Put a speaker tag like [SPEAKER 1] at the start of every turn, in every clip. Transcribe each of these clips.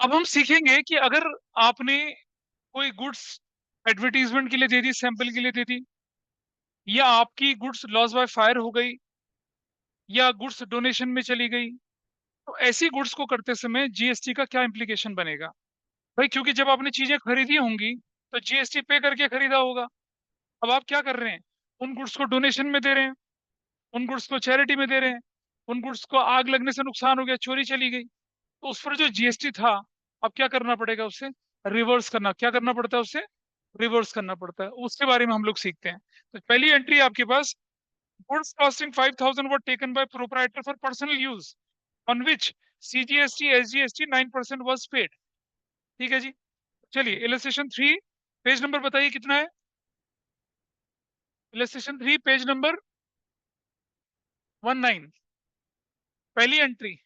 [SPEAKER 1] अब हम सीखेंगे कि अगर आपने कोई गुड्स एडवर्टीजमेंट के लिए दे दी, सैंपल के लिए दे दी, या आपकी गुड्स लॉस बाय फायर हो गई, या गुड्स डोनेशन में चली गई, तो ऐसी गुड्स को करते समय जीएसटी का क्या इम्प्लीकेशन बनेगा? भाई क्योंकि जब आपने चीजें खरीदी होंगी तो जीएसटी पे करके खरीदा होगा। अब आप क्या कर रहे हैं? उन गुड्स को डोनेशन में दे रहे हैं, उन गुड्स को चैरिटी में दे रहे हैं, उन गुड्स को आग लगने से नुकसान हो गया, चोरी चली गई, तो उस पर जो जीएसटी था, अब क्या करना पड़ेगा? उसे रिवर्स करना। क्या करना पड़ता है? उसे रिवर्स करना पड़ता है। उसके बारे में हम लोग सीखते हैं। तो पहली एंट्री आपके पास, goods costing 5,000 were taken by proprietor for personal use on which CGST SGST 9% was paid. ठीक है जी। चलिए इलस्ट्रेशन 3, पेज नंबर बताइए कितना है? इलस्ट्रेशन 3 पेज नंबर 19, पहली entry.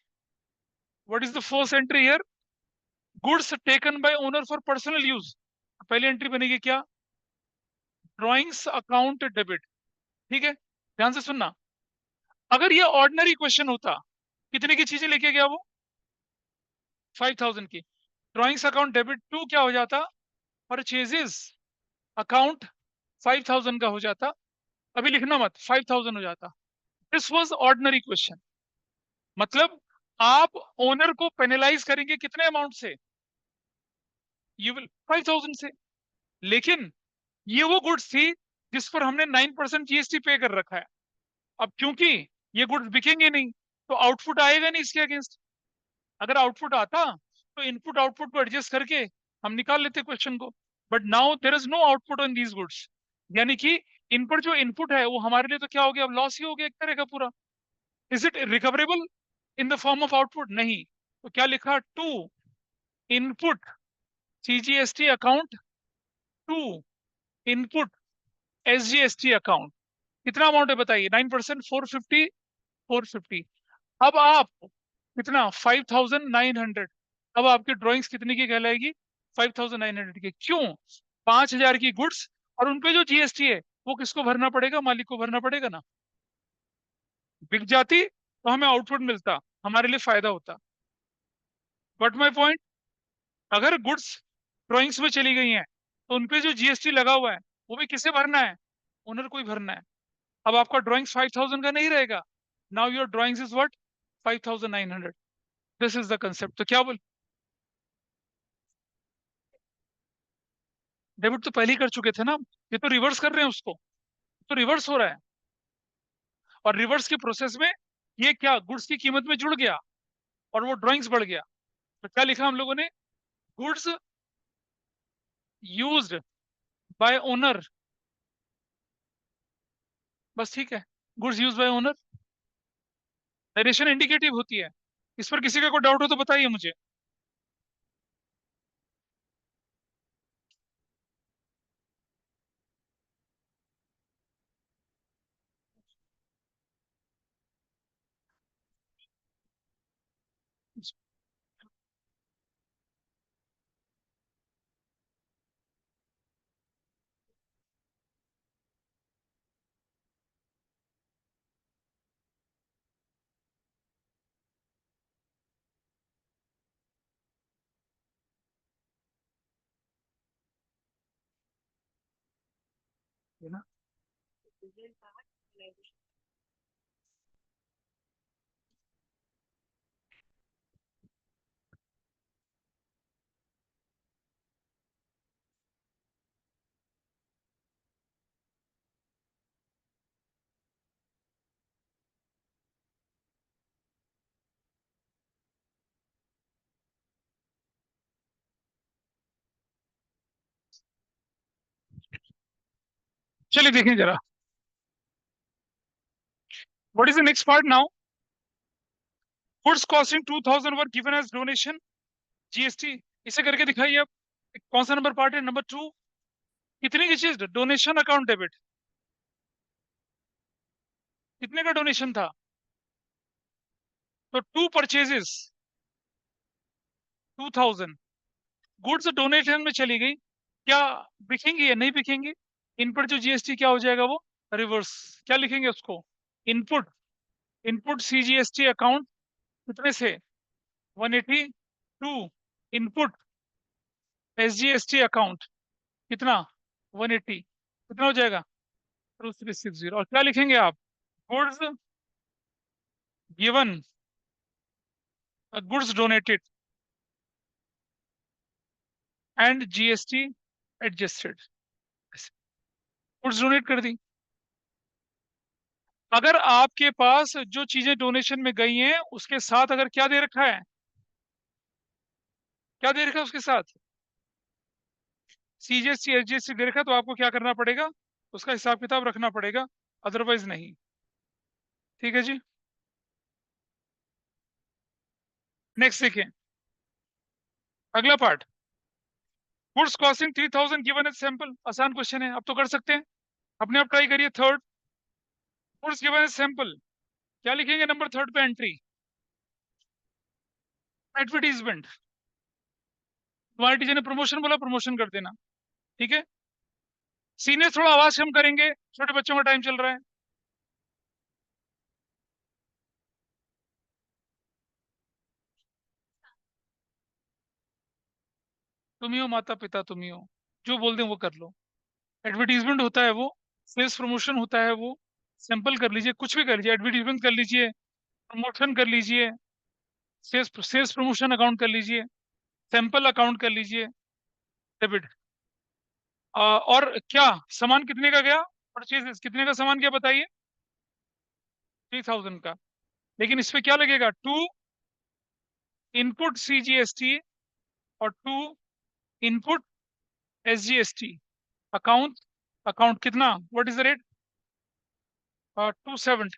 [SPEAKER 1] What is the first entry here? Goods taken by owner for personal use. पहली entry बनेगी क्या? Drawings account debit. ठीक है, ध्यान से सुनना। अगर ये ऑर्डिनरी क्वेश्चन होता, कितने की चीजें लेके गया वो? 5,000 की। ड्रॉइंग्स अकाउंट डेबिट टू क्या हो जाता? परचेजेस अकाउंट 5,000 का हो जाता। अभी लिखना मत, 5,000 हो जाता। This was ordinary question. मतलब आप ओनर को पेनलाइज करेंगे कितने अमाउंट से? यू विल 5,000 से। लेकिन ये वो गुड्स थी जिस पर हमने 9% जीएसटी पे कर रखा है। अब क्योंकि ये गुड्स बिकेंगे नहीं, तो आउटपुट आएगा नहीं इसके अगेंस्ट। अगर आउटपुट आता तो इनपुट आउटपुट को एडजस्ट करके हम निकाल लेते क्वेश्चन को। But now there is no output on these goods. यानी कि इन पर जो इनपुट है वो हमारे लिए तो क्या हो गया? अब लॉस ही हो गया एक तरह का पूरा। Is it recoverable in the form of output? नहीं। तो क्या लिखा? To input CGST account, to input SGST account. कितना अमाउंट है बताइए? 9%, 450, 450। अब आप कितना? 5,900। अब आपकी ड्राइंग्स कितने की कहलाएगी? 5,900 की। क्यों? 5,000 की गुड्स, और उनपे जो जीएसटी है वो किसको भरना पड़ेगा? मालिक को भरना पड़ेगा ना। बिक जाती तो हमें आउटपुट मिलता, हमारे लिए फायदा होता। बट माई पॉइंट, अगर गुड्स ड्राइंग्स में चली गई हैं तो उनपे जो जीएसटी लगा हुआ है वो भी किसे भरना है? ओनर को ही भरना है। अब आपका ड्राइंग्स 5,000 का नहीं रहेगा। Now your drawings is what? 5,900। This is the concept. तो क्या बोल, डेबिट तो पहले ही कर चुके थे ना। ये तो रिवर्स कर रहे हैं उसको, तो रिवर्स हो रहा है। और रिवर्स के प्रोसेस में ये क्या, गुड्स की कीमत में जुड़ गया और वो ड्राइंग्स बढ़ गया। तो क्या लिखा हम लोगों ने? Goods used by owner. बस ठीक है, goods used by owner. Narration indicative होती है। इस पर किसी का कोई डाउट हो तो बताइए मुझे। है ना? चलिए देखें जरा, what is the next part now? Goods costing 2,000 were given as donation, GST. इसे करके दिखाइए अब। कौन सा नंबर पार्ट है? नंबर 2। कितने की चीज? Donation account debit. कितने का डोनेशन था? तो टू परचेजेस 2,000। गुड्स डोनेशन में चली गई, क्या बिकेंगी या नहीं बिकेंगी? इन पर जो जीएसटी क्या हो जाएगा? वो रिवर्स। क्या लिखेंगे उसको? इनपुट, इनपुट सीजीएसटी अकाउंट कितने से? 182 इनपुट SGST अकाउंट कितना 180, कितना हो जाएगा 2360। और क्या लिखेंगे आप, goods given, goods donated and GST adjusted. Goods donate कर दी। अगर आपके पास जो चीजें डोनेशन में गई हैं उसके साथ अगर क्या दे रखा है, क्या दे रखा है उसके साथ, CGST SGST दे रखा है, तो आपको क्या करना पड़ेगा, उसका हिसाब किताब रखना पड़ेगा, अदरवाइज नहीं। ठीक है जी। नेक्स्ट देखिए, अगला part, goods costing 3000 given as sample. आसान क्वेश्चन है, अब तो कर सकते हैं, अपने आप ट्राई करिए। Third, goods given as sample, क्या लिखेंगे नंबर थर्ड पे एंट्री, एडवर्टीजमेंट। तुम्हारे टीचर ने प्रमोशन बोला, प्रमोशन कर देना। ठीक है, सीनियर थोड़ा आवाज कम करेंगे, छोटे बच्चों का टाइम चल रहा है। तुम ही हो माता पिता, तुम ही हो, जो बोल दें वो कर लो। एडवर्टीजमेंट होता है वो, सेल्स प्रमोशन होता है वो, सैंपल कर लीजिए, कुछ भी कर लीजिए, एडवर्टीजमेंट कर लीजिए, प्रमोशन कर लीजिए, सेल्स सेल्स प्रमोशन अकाउंट कर लीजिए, सैंपल अकाउंट कर लीजिए, डेबिट। और क्या सामान कितने का गया, परचेज कितने का सामान गया बताइए, 3000 का। लेकिन इस पे क्या लगेगा, टू इनपुट CGST और to input SGST account. Account कितना, व्हाट इज द रेट, 270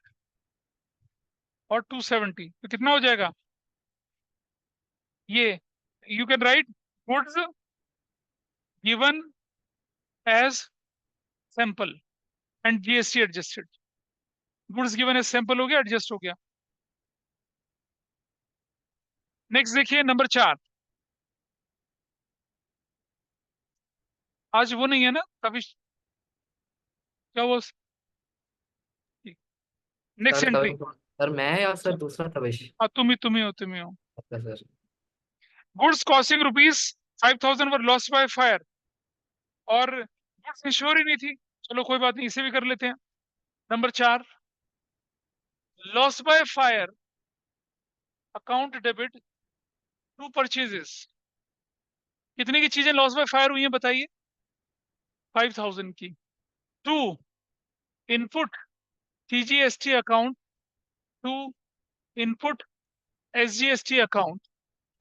[SPEAKER 1] और 270, तो कितना हो जाएगा ये, you can write goods given as sample and GST adjusted. Goods given as sample हो गया, एडजस्ट हो गया। नेक्स्ट देखिए नंबर 4, आज वो नहीं है ना तभी, क्या वो, नेक्स्ट
[SPEAKER 2] सर
[SPEAKER 1] एंट्री।
[SPEAKER 2] सर मैं या सर दूसरा तवेश।
[SPEAKER 1] हाँ तुम ही हो, तुम ही हो।
[SPEAKER 2] अच्छा sir.
[SPEAKER 1] Goods costing rupees 5000 were lost by fire, और गुड्स इंश्योर ही नहीं थी। चलो कोई बात नहीं, इसे भी कर लेते हैं। Number 4, loss by fire account debit to purchases. कितने की चीजें लॉस बाय फायर हुई हैं बताइए, 5000 की। To input CGST account, to input SGST account,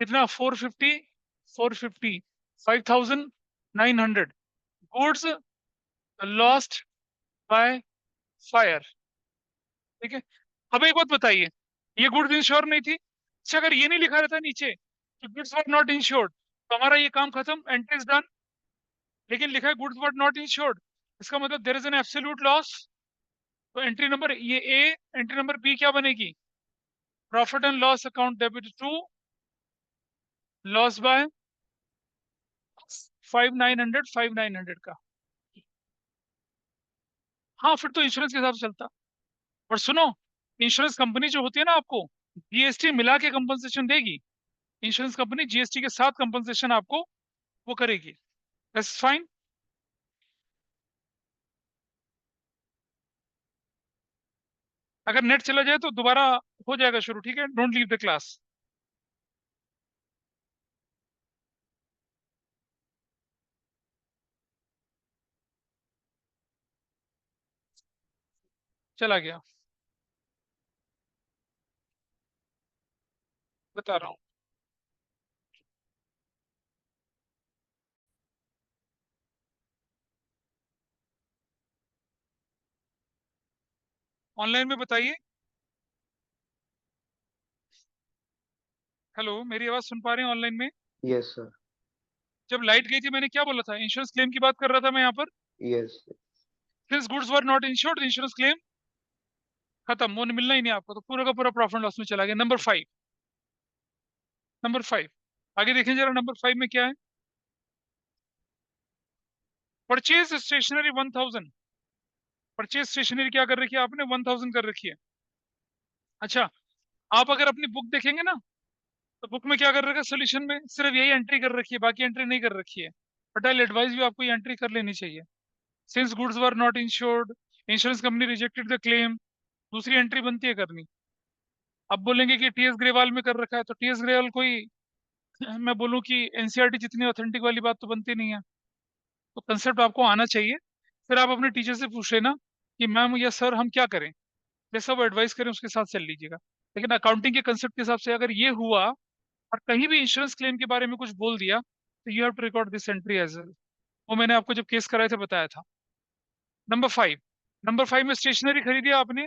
[SPEAKER 1] कितना 450, 450, 5900 गुड्स लॉस्ट बाय फायर। ठीक है, अब एक बात बताइए, ये गुड्स इंश्योर नहीं थी, अच्छा अगर ये नहीं लिखा रहता नीचे कि गुड्स वर नॉट इंश्योर्ड, तो हमारा ये काम खत्म, एंट्रीज डन। लेकिन लिखा है गुड्स वर नॉट इंश्योर्ड, इसका मतलब there is an absolute loss. तो एंट्री नंबर ये ए, एंट्री नंबर बी क्या बनेगी, profit and loss account debit to loss by 5900, 5900 का। हाँ फिर तो इंश्योरेंस के हिसाब से चलता। और सुनो, इंश्योरेंस कंपनी जो होती है ना, आपको GST मिला के कंपनसेशन देगी। इंश्योरेंस कंपनी GST के साथ कंपनसेशन आपको वो करेगी। That's fine. अगर नेट चला जाए तो दोबारा हो जाएगा शुरू, ठीक है, डोंट लीव द क्लास। चला गया, बता रहा हूँ। ऑनलाइन में बताइए, हेलो मेरी आवाज सुन पा रहे हैं ऑनलाइन में।
[SPEAKER 3] Yes sir.
[SPEAKER 1] जब लाइट गई थी मैंने क्या बोला था, इंश्योरेंस क्लेम की बात कर रहा था मैं यहाँ पर।
[SPEAKER 3] Yes.
[SPEAKER 1] Since goods were not insured, insurance claim खत्म, वो मिलना ही नहीं आपको, तो पूरा का पूरा प्रॉफिट लॉस में चला गया। नंबर 5, नंबर 5, आगे देखें जरा, नंबर 5 में क्या है, परचेज स्टेशनरी 1000। परचेज स्टेशनरी क्या कर रखी है आपने, 1000 कर रखी है। अच्छा, आप अगर अपनी बुक देखेंगे ना, तो बुक में क्या कर रखा है, सोल्यूशन में सिर्फ यही एंट्री कर रखी है, बाकी एंट्री नहीं कर रखी है। बट आई एडवाइज यू, आपको ये एंट्री कर लेनी चाहिए। Since goods were not insured, insurance company rejected the claim, दूसरी एंट्री बनती है करनी। अब बोलेंगे कि टीएस ग्रेवाल में कर रखा है, तो टीएस ग्रेवाल कोई मैं बोलूं कि एनसीईआरटी जितनी ऑथेंटिक वाली बात तो बनती नहीं है। तो कंसेप्ट आपको आना चाहिए। फिर आप अपने टीचर से पूछ लेना कि मैम या सर हम क्या करें, जैसा वो एडवाइस करें उसके साथ चल लीजिएगा। लेकिन अकाउंटिंग के कंसेप्ट के हिसाब से अगर ये हुआ और कहीं भी इंश्योरेंस क्लेम के बारे में कुछ बोल दिया, तो you have to record this entry as well. वो मैंने आपको जब केस कराए थे बताया था। नंबर 5, नंबर 5 में स्टेशनरी खरीदी आपने,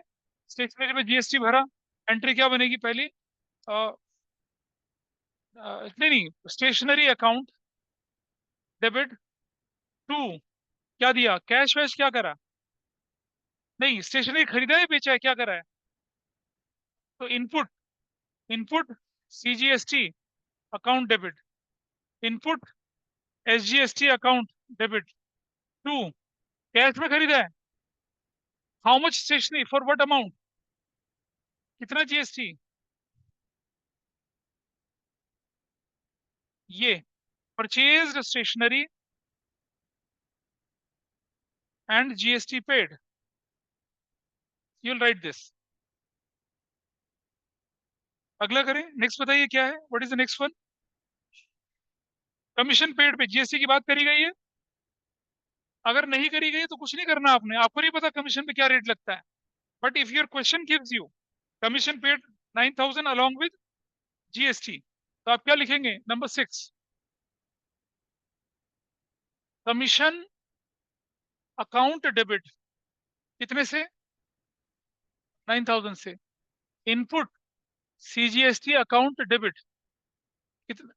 [SPEAKER 1] स्टेशनरी में जीएसटी भरा। एंट्री क्या बनेगी पहली? नहीं नहीं, स्टेशनरी अकाउंट डेबिट टू, क्या दिया, कैश वैश क्या करा? नहीं, स्टेशनरी खरीदा है बेचा है, क्या करा है? तो input, input CGST account debit, input SGST account debit to, cash में खरीदा है। How much stationery for what amount, कितना जीएसटी? ये purchased stationery and GST paid, you will write this. अगला करें, नेक्स्ट बताइए क्या है, what is the next one? Commission paid पे जीएसटी की बात करी गई है। अगर नहीं करी गई तो कुछ नहीं करना आपने, आपको नहीं पता कमीशन पे क्या रेट लगता है। But if your question gives you commission paid 9,000 along with GST, तो आप क्या लिखेंगे? नंबर 6, कमीशन अकाउंट डेबिट, कितने से? 9,000 से। इनपुट सीजीएसटी अकाउंट डेबिट, कितना?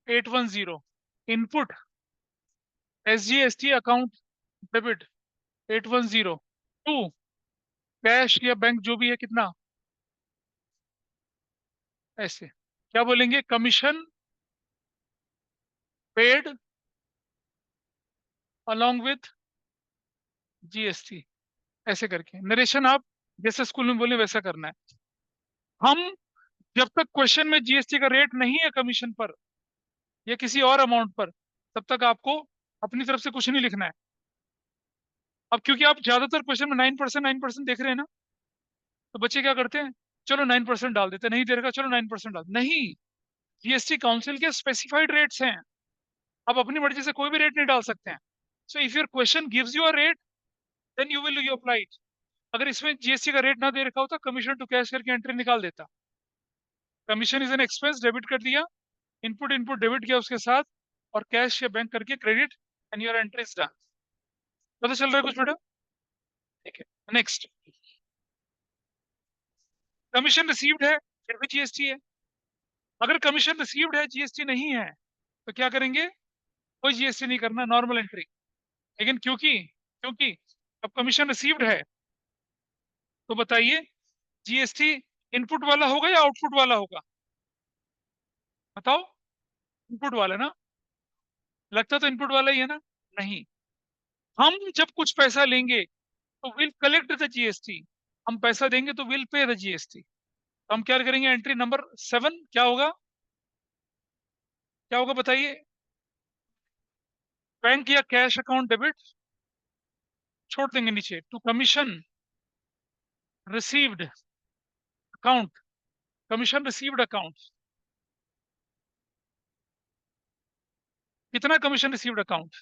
[SPEAKER 1] 810। Input SGST account debit 810 to, cash या बैंक जो भी है, कितना? ऐसे क्या बोलेंगे? Commission paid along with GST, ऐसे करके नरेशन आप जैसे स्कूल में बोले वैसा करना है। हम जब तक क्वेश्चन में जीएसटी का रेट नहीं है कमीशन पर या किसी और अमाउंट पर, तब तक आपको अपनी तरफ से कुछ नहीं लिखना है। अब क्योंकि आप ज्यादातर क्वेश्चन में 9%, 9% देख रहे हैं ना, तो बच्चे क्या करते हैं, चलो 9% डाल देते हैं, नहीं दे रखा चलो 9% डाल, नहीं। जीएसटी काउंसिल के स्पेसिफाइड रेट्स हैं, आप अपनी मर्जी से कोई भी रेट नहीं डाल सकते हैं। So if your question gives you a rate, then you apply it. अगर इसमें जीएसटी का रेट ना दे रखा होता, कमीशन टू कैश करके एंट्री निकाल देता। Commission is an expense, debit कर दिया, इनपुट इनपुट डेबिट किया उसके साथ, और कैश या बैंक करके credit, and your entry is done. पता चल रहा है कुछ बेटा? ठीक है, नेक्स्ट। कमीशन रिसीव्ड है, फिर भी जीएसटी है। अगर कमीशन रिसीव्ड है जीएसटी नहीं है, तो क्या करेंगे? कोई जीएसटी नहीं करना, नॉर्मल एंट्री। लेकिन क्योंकि क्योंकि अब कमीशन रिसीव्ड है, तो बताइए जीएसटी इनपुट वाला होगा या आउटपुट वाला होगा? बताओ। इनपुट वाला ना, लगता तो इनपुट वाला ही है ना। नहीं, हम जब कुछ पैसा लेंगे तो विल कलेक्ट द जीएसटी, हम पैसा देंगे तो विल पे द जीएसटी। तो हम क्या करेंगे? एंट्री नंबर 7 क्या होगा? क्या होगा बताइए? बैंक या कैश अकाउंट डेबिट छोड़ देंगे नीचे, to commission received account, commission received account, कितना कमीशन रिसीव्ड अकाउंट?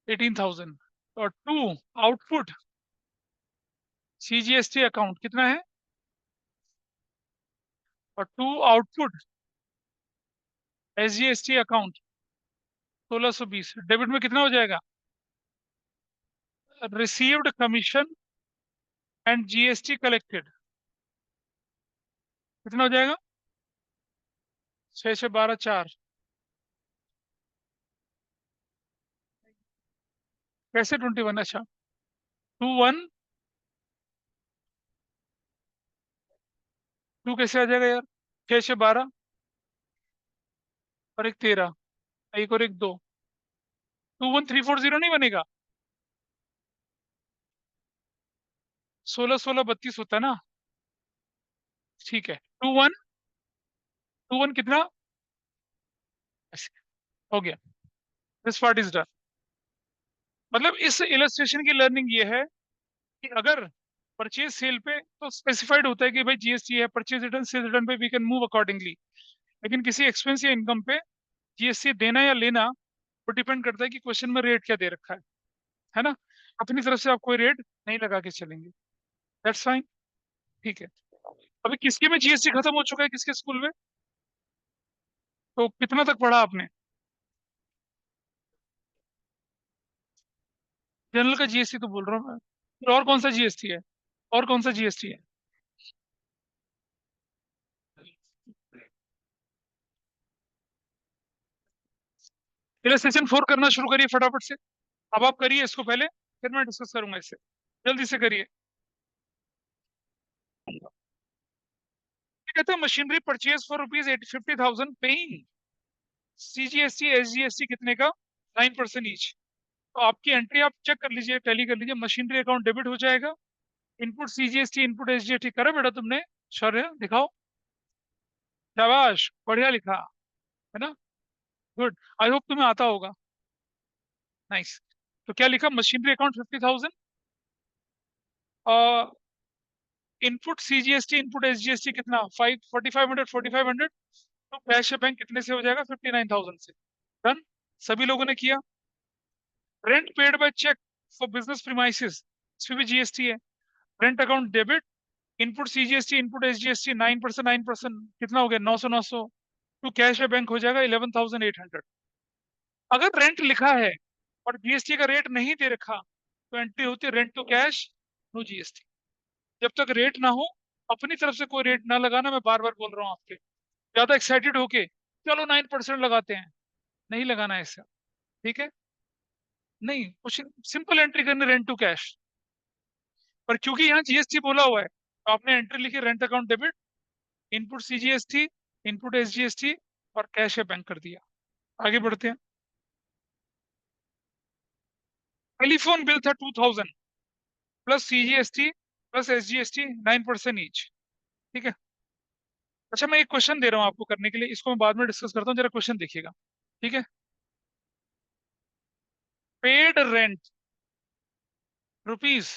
[SPEAKER 1] 18,000। और टू आउटपुट सीजीएसटी अकाउंट कितना है? और to output SGST account 1620। Debit में कितना हो जाएगा? Received commission and GST collected, कितना हो जाएगा? 6 6 12 4। कैसे 21? अच्छा, 2 1 2 कैसे आ जाएगा यार? 6 6 12 और एक 13, एक और एक 2, 21340 नहीं बनेगा? 16 16 32 होता है ना। ठीक है, 2 1 2 1 कितना, हो गया, दिस पार्ट इज डन। मतलब इस इलस्ट्रेशन की लर्निंग ये है कि अगर परचेज सेल पे तो स्पेसिफाइड होता है कि भाई जीएसटी है, परचेज रिटर्न सेल रिटर्न पे वी कैन मूव अकॉर्डिंगली, लेकिन किसी एक्सपेंस या इनकम पे जीएसटी देना या लेना वो डिपेंड करता है कि क्वेश्चन में रेट क्या दे रखा है ना। अपनी तरफ से आप कोई रेट नहीं लगा के चलेंगे, दैट्स फाइन, ठीक है। अभी किसके में जीएसटी खत्म हो चुका है, किसके स्कूल में, तो कितना तक पढ़ा आपने? जनरल का जीएसटी तो बोल रहा हूँ मैं, फिर और कौन सा जीएसटी है, और कौन सा जीएसटी है? पहले सेशन 4 करना शुरू करिए फटाफट से। अब आप करिए इसको पहले, फिर मैं डिस्कस करूंगा इससे, जल्दी से करिए। कहते हैं machinery purchase for ₹50,000 paying CGST SGST कितने का, 9% ईच। तो आपकी एंट्री आप चेक कर लीजिए, टैली कर लीजिए, मशीनरी अकाउंट डेबिट हो जाएगा, इनपुट सीजीएसटी इनपुट एसजीएसटी करा बेटा तुमने, शौर्य दिखाओ, शाबाश बढ़िया लिखा है ना, गुड, आई होप तुम्हें आता होगा, नाइस। तो क्या लिखा, मशीनरी अकाउंट 50,000, और इनपुट सीजीएसटी इनपुट एसजीएसटी कितना, 4500 तो कैश बैंक कितने से हो जाएगा, 59,000 से, डन। सभी लोगों ने किया। Rent paid by cheque for business premises, इसमें भी जीएसटी है, rent account debit, input CGST input SGST 9%, 9% कितना हो गया, 900 टू कैश बैंक हो जाएगा 11,800। अगर रेंट लिखा है और जीएसटी का रेट नहीं दे रखा तो एंट्री होती है rent to cash, no GST. जब तक रेट ना हो अपनी तरफ से कोई रेट ना लगाना, मैं बार बार बोल रहा हूँ आपके, ज्यादा एक्साइटेड होके चलो 9% लगाते हैं, नहीं लगाना है ऐसा, ठीक है, नहीं, कुछ सिंपल एंट्री करनी रेंट टू कैश। पर क्योंकि यहाँ जीएसटी बोला हुआ है तो आपने एंट्री लिखी rent account debit, input CGST input SGST और कैश है बैंक कर दिया। आगे बढ़ते हैं। टेलीफोन बिल था 2,000 plus CGST plus SGST 9% each, ठीक है। अच्छा मैं एक क्वेश्चन दे रहा हूँ आपको करने के लिए, इसको मैं बाद में डिस्कस करता हूँ, जरा क्वेश्चन देखिएगा, ठीक है। Paid rent rupees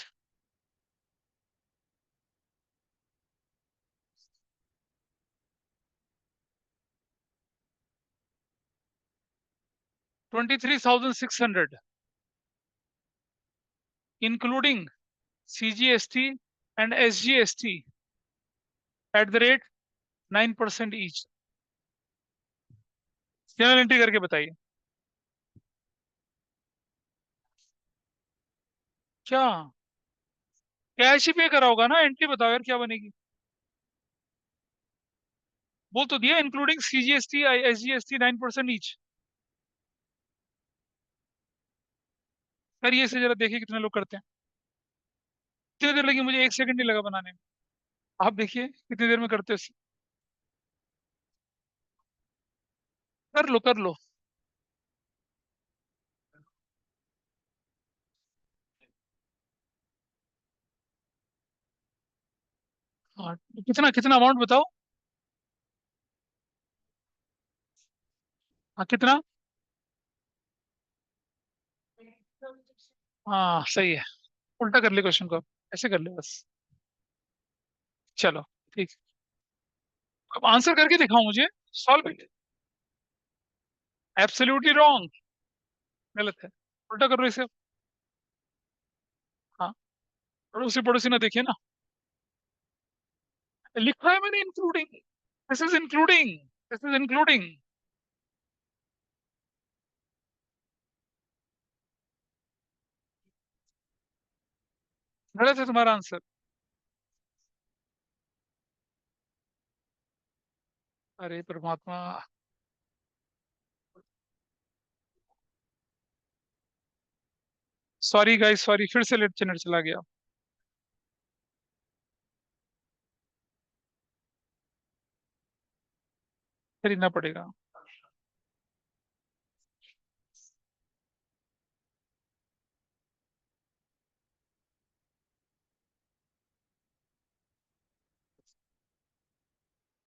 [SPEAKER 1] 23,600 including CGST and SGST at the rate 9% each. General entry करके बताइए। क्या कैश ही पे करा होगा ना, एंट्री बताओ यार क्या बनेगी। बोल तो दिया इंक्लूडिंग सीजीएसटी एसजीएसटी 9% ईच। करिए इसे जरा, देखिए कितने लोग करते हैं। कितनी देर लगी, मुझे 1 सेकंड नहीं लगा बनाने में, आप देखिए कितनी देर में करते हो इसे। कर लो कर लो। हाँ, कितना कितना अमाउंट बताओ। हाँ कितना, हाँ सही है, उल्टा कर ले क्वेश्चन को, ऐसे कर ले बस। चलो ठीक, अब आंसर करके दिखाओ मुझे, सॉल्व इट। एब्सोल्युटली रॉन्ग, गलत है, उल्टा कर लो इसे। हाँ, पड़ोसी पड़ोसी ना देखे ना, लिखा है मैंने including, this is including, this is including. गलत है तुम्हारा आंसर। अरे परमात्मा, सॉरी गाइस सॉरी, फिर से लेट चैनल चला गया, खरीदना पड़ेगा।